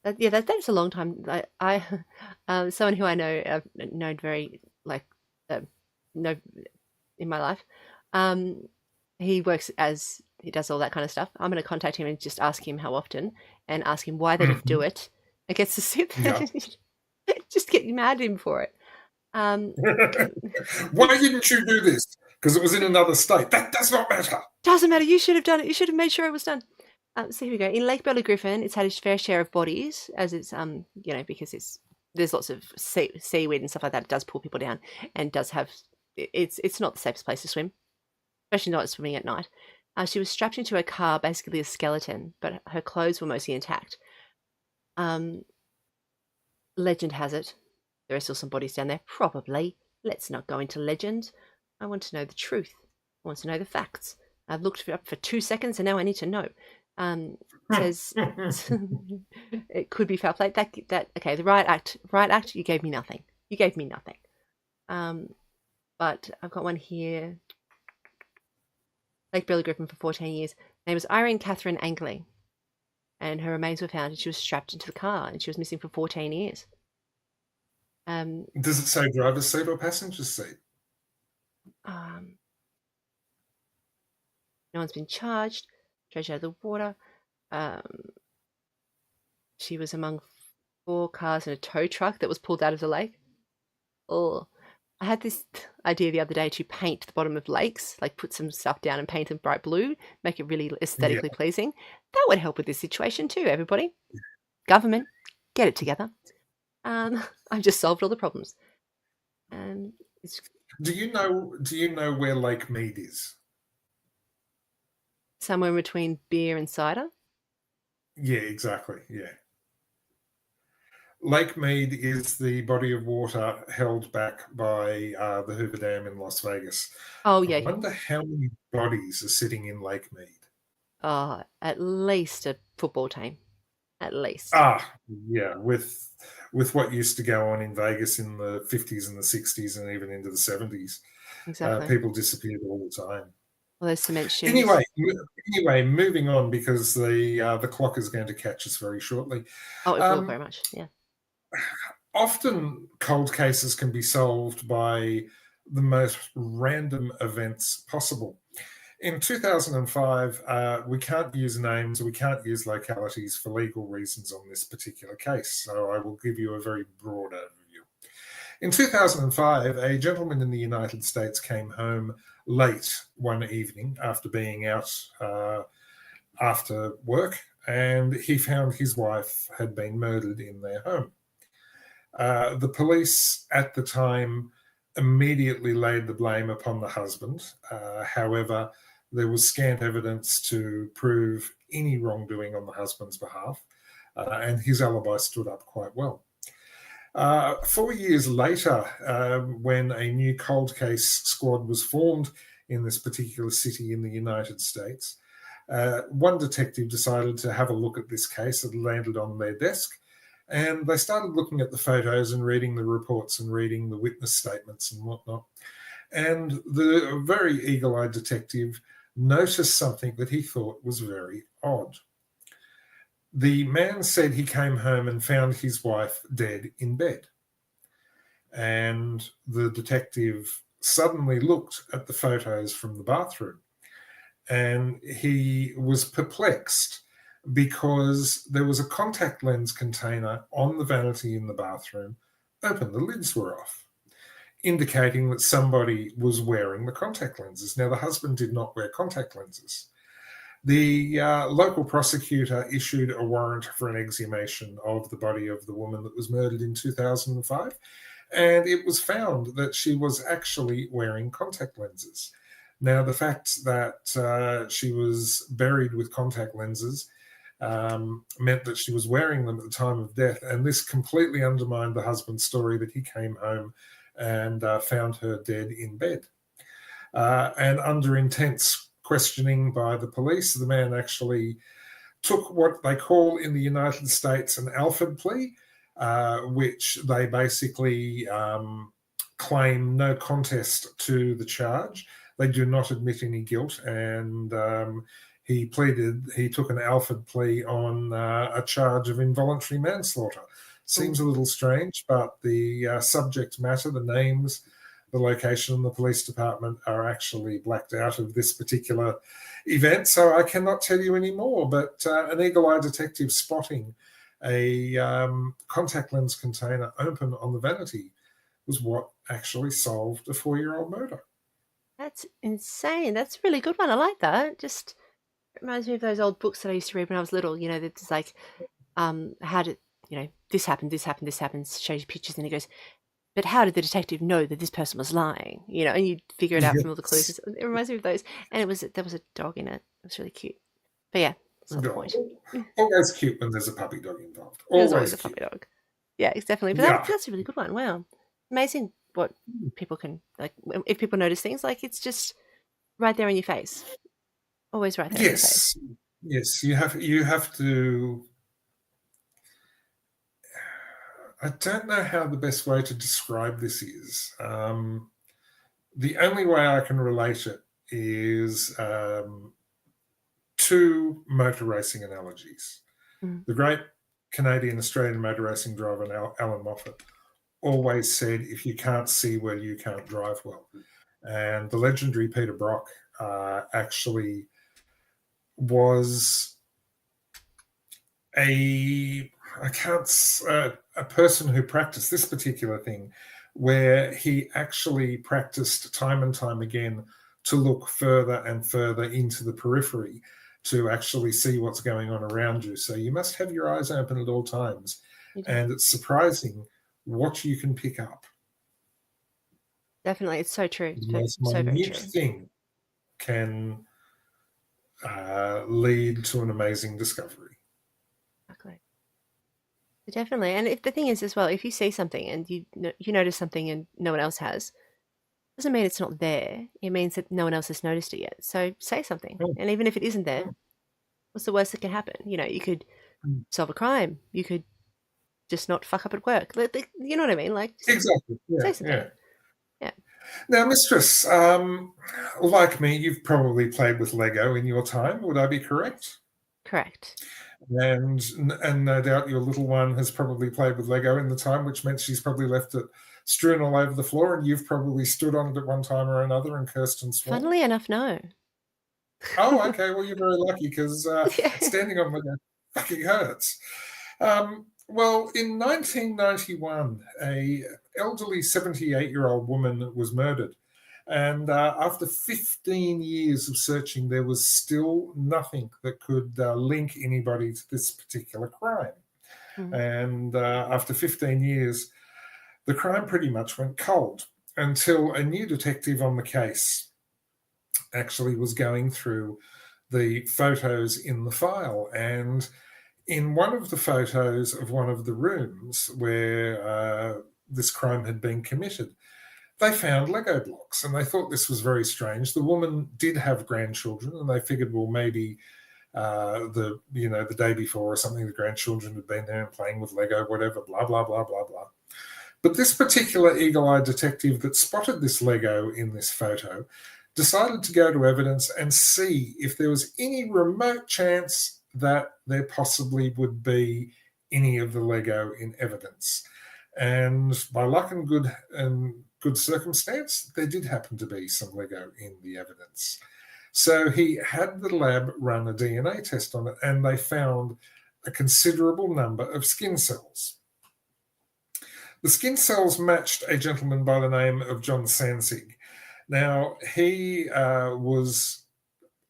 That's a long time. Someone who I know, I've known very know in my life. He does all that kind of stuff. I'm going to contact him and just ask him how often, and ask him why they didn't do it. It gets to sit there, just get mad at him for it.
Why didn't you do this? Because it was in another state. That does not matter.
Doesn't matter. You should have done it. You should have made sure it was done. So here we go. In Lake Burley Griffin, it's had its fair share of bodies, as it's because there's lots of seaweed and stuff like that. It does pull people down, and does have it's not the safest place to swim. especially not swimming at night. She was strapped into a car, basically a skeleton, but her clothes were mostly intact. Legend has it there are still some bodies down there. Probably. Let's not go into legend. I want to know the truth. I want to know the facts. I've looked it up for 2 seconds and now I need to know. Says it could be foul play. That okay. The riot act. You gave me nothing. You gave me nothing. But I've got one here. Lake Billy Griffin for 14 years. Her name was Irene Catherine Angley, and her remains were found, and she was strapped into the car, and she was missing for 14 years.
Does it say driver's seat or passenger seat?
No one's been charged. Treasure out of the water. She was among 4 cars and a tow truck that was pulled out of the lake. Oh, I had this idea the other day to paint the bottom of lakes, like put some stuff down and paint them bright blue, make it really aesthetically pleasing. That would help with this situation too, everybody. Government, get it together. I've just solved all the problems.
Do you know where Lake Mead is?
Somewhere in between beer and cider?
Yeah, exactly. Yeah. Lake Mead is the body of water held back by the Hoover Dam in Las Vegas.
Oh, yeah.
I wonder how many bodies are sitting in Lake Mead.
At least a football team. At least.
Yeah. With what used to go on in Vegas in the 50s and the 60s and even into the 70s.
Exactly.
People disappeared all the time.
Well, those cement shoes.
Anyway, moving on because the clock is going to catch us very shortly.
Oh, it will very much, yeah.
Often cold cases can be solved by the most random events possible. In 2005, we can't use names, we can't use localities for legal reasons on this particular case, so I will give you a very broad overview. In 2005, a gentleman in the United States came home late one evening after being out after work, and he found his wife had been murdered in their home. The police at the time immediately laid the blame upon the husband. However, there was scant evidence to prove any wrongdoing on the husband's behalf, and his alibi stood up quite well. 4 years later, when a new cold case squad was formed in this particular city in the United States, one detective decided to have a look at this case that landed on their desk. And they started looking at the photos and reading the reports and reading the witness statements and whatnot. And the very eagle-eyed detective noticed something that he thought was very odd. The man said he came home and found his wife dead in bed. And the detective suddenly looked at the photos from the bathroom. And he was perplexed because there was a contact lens container on the vanity in the bathroom open. The lids were off, indicating that somebody was wearing the contact lenses. Now, the husband did not wear contact lenses. The local prosecutor issued a warrant for an exhumation of the body of the woman that was murdered in 2005, and it was found that she was actually wearing contact lenses. Now, the fact that she was buried with contact lenses meant that she was wearing them at the time of death, and this completely undermined the husband's story that he came home and found her dead in bed. And under intense questioning by the police, the man actually took what they call in the United States an Alford plea, which they basically claim no contest to the charge. They do not admit any guilt, and he took an Alford plea on a charge of involuntary manslaughter. Seems a little strange, but the subject matter, the names, the location, and the police department are actually blacked out of this particular event, so I cannot tell you any more. But an eagle-eyed detective spotting a contact lens container open on the vanity was what actually solved a 4-year-old murder. That's
insane. That's a really good one. I like that. Just reminds me of those old books that I used to read when I was little. You know, it's like, how did, this happen, this happen, this happens, shows you pictures, and it goes, but how did the detective know that this person was lying? You know, and you figure it out from all the clues.
Yes.
It reminds me of those. And there was a dog in it. It was really cute. But yeah, that's not the
No.
point.
Always cute when there's a puppy dog involved.
There's always
Always
a puppy
cute.
dog. Yeah, it's definitely. But
Yeah.
that's a really good one. Wow, amazing what people can like. If people notice things, like it's just right there in your face. Always right there in your face.
Yes. You have to. I don't know how the best way to describe this is. The only way I can relate it is two motor racing analogies.
Mm.
The great Canadian Australian motor racing driver Alan Moffat always said, "If you can't see well, you can't drive well." And the legendary Peter Brock actually was a person who practiced this particular thing, where he actually practiced time and time again to look further and further into the periphery to actually see what's going on around you. So you must have your eyes open at all times. And it's surprising what you can pick up.
Definitely, it's so true.
The most
So very
minute
true.
thing can lead to an amazing discovery.
Exactly. Definitely, and if the thing is as well, if you see something and you notice something and no one else has, doesn't mean it's not there. It means that no one else has noticed it yet. So say something, and even if it isn't there, what's the worst that can happen? You know, you could solve a crime. You could just not fuck up at work. You know what I mean? Like
Exactly.
say something. Yeah.
Now, Mistress, like me, you've probably played with Lego in your time. Would I be correct?
Correct.
And no doubt your little one has probably played with Lego in the time, which meant she's probably left it strewn all over the floor, and you've probably stood on it at one time or another and cursed and sworn.
Funnily enough, no.
Oh, okay. Well, you're very lucky because standing on Lego fucking hurts. Well, in 1991, a elderly 78-year-old woman was murdered. And after 15 years of searching, there was still nothing that could link anybody to this particular crime. And after 15 years, the crime pretty much went cold until a new detective on the case actually was going through the photos in the file. And in one of the photos of one of the rooms where this crime had been committed, they found Lego blocks, and they thought this was very strange. The woman did have grandchildren, and they figured, well, maybe the day before or something, the grandchildren had been there and playing with Lego, whatever, blah, blah, blah, blah, blah. But this particular eagle-eyed detective that spotted this Lego in this photo decided to go to evidence and see if there was any remote chance that there possibly would be any of the Lego in evidence. And by luck and good circumstance, there did happen to be some Lego in the evidence. So he had the lab run a DNA test on it, and they found a considerable number of skin cells. The skin cells matched a gentleman by the name of John Sansig. Now, he was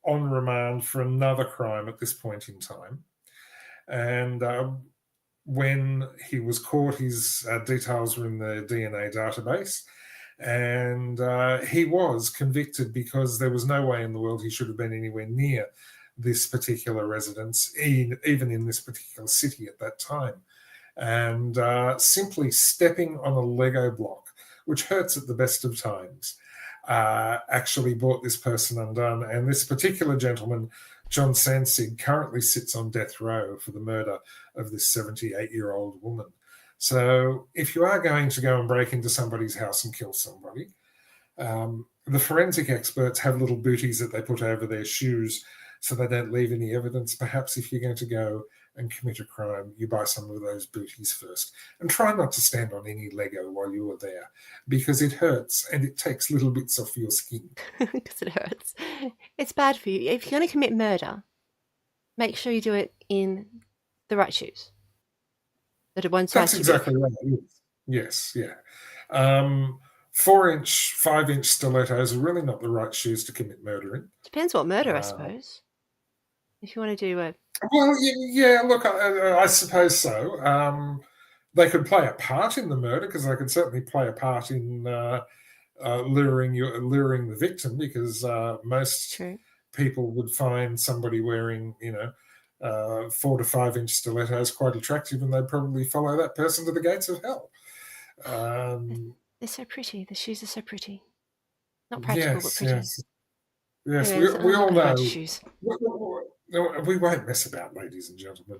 on remand for another crime at this point in time. And when he was caught, his details were in the DNA database. And he was convicted because there was no way in the world he should have been anywhere near this particular residence, even in this particular city at that time. And simply stepping on a Lego block, which hurts at the best of times, actually brought this person undone. And this particular gentleman, John Sansig, currently sits on death row for the murder of this 78-year-old woman. So if you are going to go and break into somebody's house and kill somebody, the forensic experts have little booties that they put over their shoes so they don't leave any evidence. Perhaps if you're going to go and commit a crime, you buy some of those booties first. And try not to stand on any Lego while you are there, because it hurts and it takes little bits off your skin.
Because it hurts. It's bad for you. If you're going to commit murder, make sure you do it in the right shoes. That it won't size
That's
too
exactly
big.
right. Yes, yeah. 4-inch, 5-inch stilettos are really not the right shoes to commit murder in.
Depends what murder, I suppose. If you want to do a...
Well, yeah, look, I suppose so. they could play a part in the murder, because they could certainly play a part in luring the victim, because most
True.
people would find somebody wearing 4 to 5 inch stilettos quite attractive, and they'd probably follow that person to the gates of hell.
They're so pretty. The shoes are so pretty. Not practical, but pretty.
Yes.
Anyways,
We all
I'm not
know.
about shoes.
We won't mess about, ladies and gentlemen.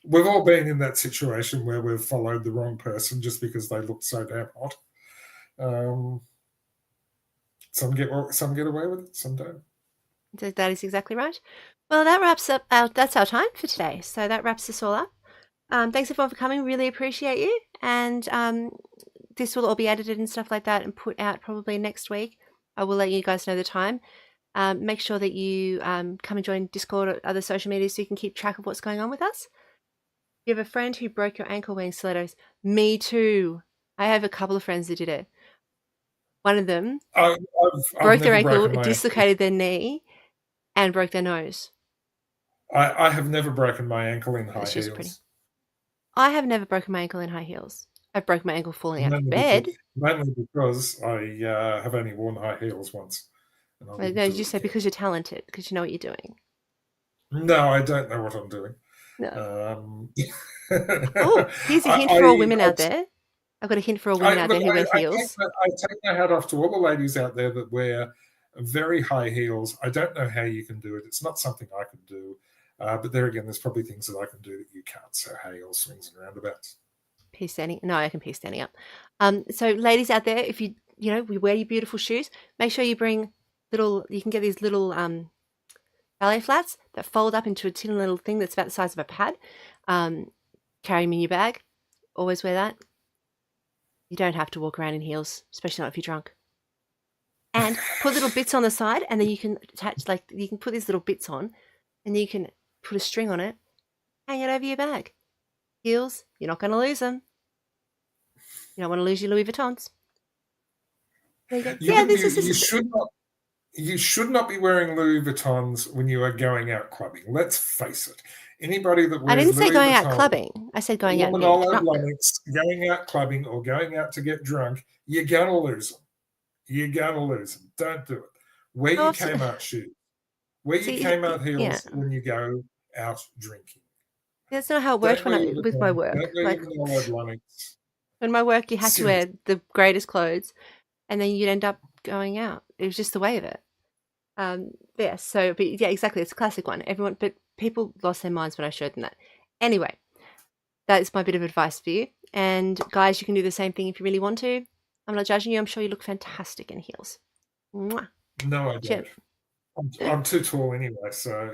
We've all been in that situation where we've followed the wrong person just because they looked so damn hot. Some get away with it, some don't.
That is exactly right. Well, that wraps up. That's our time for today. So that wraps us all up. Thanks everyone for coming. Really appreciate you. And this will all be edited and stuff like that and put out probably next week. I will let you guys know the time. Make sure that you come and join Discord or other social media so you can keep track of what's going on with us. You have a friend who broke your ankle wearing stilettos. Me too. I have a couple of friends that did it. One of them broke their ankle, dislocated their knee, and broke their nose.
I have never broken my ankle in high heels.
Pretty. I have never broken my ankle in high heels. I've broken my ankle falling out of bed.
Mainly because I have only worn high heels once.
No, you say because you're talented, because you know what you're doing.
No, I don't know what I'm doing.
No. Oh, here's a hint for all women out there. I've got a hint for all women out there who wear heels.
I take my hat off to all the ladies out there that wear very high heels. I don't know how you can do it. It's not something I can do. But there again, there's probably things that I can do that you can't. So heels, swings, and roundabouts.
No, I can pee standing up. So ladies out there, if you wear your beautiful shoes, make sure you bring you can get these little ballet flats that fold up into a tin little thing that's about the size of a pad. Carry them in your bag. Always wear that. You don't have to walk around in heels, especially not if you're drunk. And put little bits on the side, and then you can attach, you can put these little bits on, and then you can put a string on it, hang it over your bag. Heels, you're not going to lose them. You don't want to lose your Louis Vuittons. There you go.
You should not be wearing Louis Vuittons when you are going out clubbing. Let's face it. Anybody that wears
I didn't say going
out
clubbing. I said going out
going out clubbing or going out to get drunk, you're going to lose them. You're going to lose them. Don't do it. Wear your came out shoes. Wear your came out heels when you go out drinking.
That's not how it worked with my work. When my work, you had to wear the greatest clothes, and then you'd end up going out. It was just the way of it. Exactly. It's a classic one. But people lost their minds when I showed them that. Anyway, that is my bit of advice for you. And guys, you can do the same thing if you really want to. I'm not judging you. I'm sure you look fantastic in heels. Mwah.
No, I don't. I'm too tall anyway, so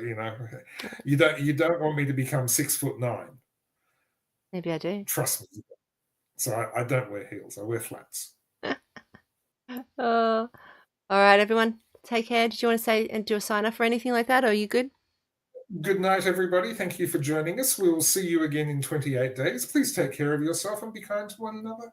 you don't want me to become 6'9".
Maybe I do.
Trust me. So I don't wear heels. I wear flats.
All right, everyone. Take care. Did you want to say and do a sign off or anything like that? Or are you good?
Good night, everybody. Thank you for joining us. We will see you again in 28 days. Please take care of yourself and be kind to one another.